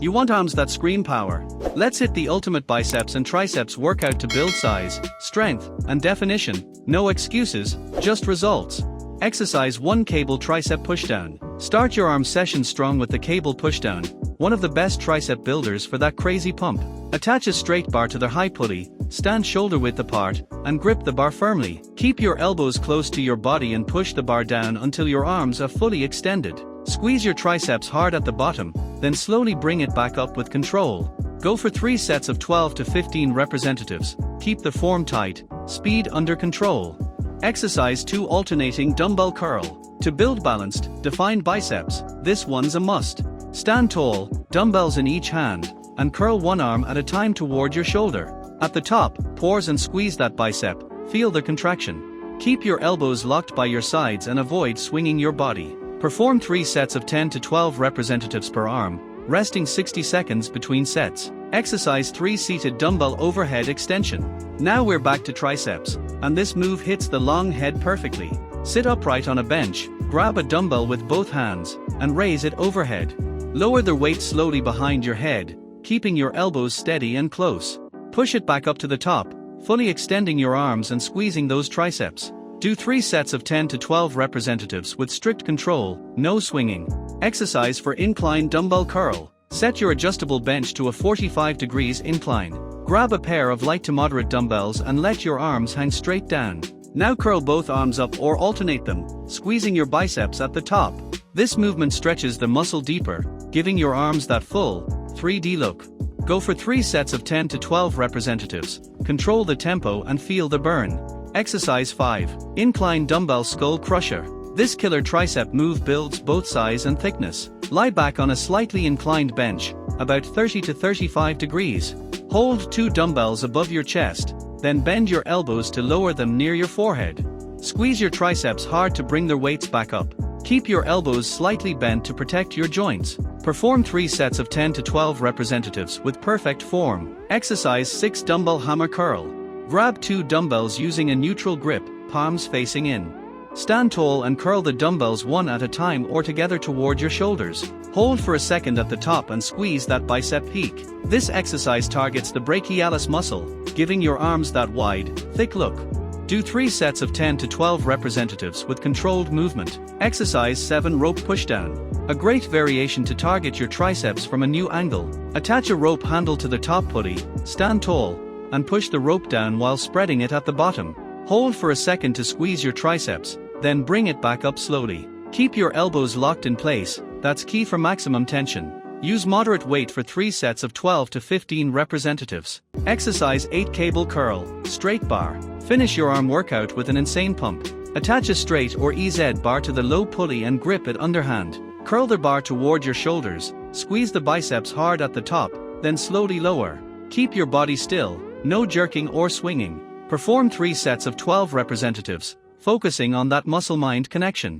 You want arms that scream power? Let's hit the ultimate biceps and triceps workout to build size, strength, and definition. No excuses, just results. Exercise 1: Cable Tricep Pushdown. Start your arm session strong with the cable pushdown, one of the best tricep builders for that crazy pump. Attach a straight bar to the high pulley, stand shoulder width apart, and grip the bar firmly. Keep your elbows close to your body and push the bar down until your arms are fully extended. Squeeze your triceps hard at the bottom, then slowly bring it back up with control. Go for 3 sets of 12 to 15 representatives. Keep the form tight, speed under control. Exercise 2: Alternating Dumbbell Curl. To build balanced, defined biceps, this one's a must. Stand tall, dumbbells in each hand, and curl one arm at a time toward your shoulder. At the top, pause and squeeze that bicep, feel the contraction. Keep your elbows locked by your sides and avoid swinging your body. Perform 3 sets of 10 to 12 representatives per arm, resting 60 seconds between sets. Exercise 3: Seated Dumbbell Overhead Extension. Now we're back to triceps, and this move hits the long head perfectly. Sit upright on a bench, grab a dumbbell with both hands, and raise it overhead. Lower the weight slowly behind your head, keeping your elbows steady and close. Push it back up to the top, fully extending your arms and squeezing those triceps. Do 3 sets of 10 to 12 representatives with strict control, no swinging. Exercise for Incline Dumbbell Curl. Set your adjustable bench to a 45 degrees incline. Grab a pair of light to moderate dumbbells and let your arms hang straight down. Now curl both arms up or alternate them, squeezing your biceps at the top. This movement stretches the muscle deeper, giving your arms that full, 3D look. Go for 3 sets of 10 to 12 representatives. Control the tempo and feel the burn. Exercise 5: Incline Dumbbell Skull Crusher. This killer tricep move builds both size and thickness. Lie back on a slightly inclined bench, about 30 to 35 degrees. Hold 2 dumbbells above your chest, then bend your elbows to lower them near your forehead. Squeeze your triceps hard to bring their weights back up. Keep your elbows slightly bent to protect your joints. Perform 3 sets of 10 to 12 representatives with perfect form. Exercise 6: Dumbbell Hammer Curl. Grab 2 dumbbells using a neutral grip, palms facing in. Stand tall and curl the dumbbells one at a time or together toward your shoulders. Hold for a second at the top and squeeze that bicep peak. This exercise targets the brachialis muscle, giving your arms that wide, thick look. Do 3 sets of 10 to 12 representatives with controlled movement. Exercise 7: Rope Pushdown. A great variation to target your triceps from a new angle. Attach a rope handle to the top pulley, stand tall, and push the rope down while spreading it at the bottom. Hold for a second to squeeze your triceps, then bring it back up slowly. Keep your elbows locked in place, that's key for maximum tension. Use moderate weight for 3 sets of 12 to 15 representatives. Exercise 8: Cable Curl, Straight Bar. Finish your arm workout with an insane pump. Attach a straight or EZ bar to the low pulley and grip it underhand. Curl the bar toward your shoulders, squeeze the biceps hard at the top, then slowly lower. Keep your body still, no jerking or swinging. Perform 3 sets of 12 representatives, focusing on that muscle-mind connection.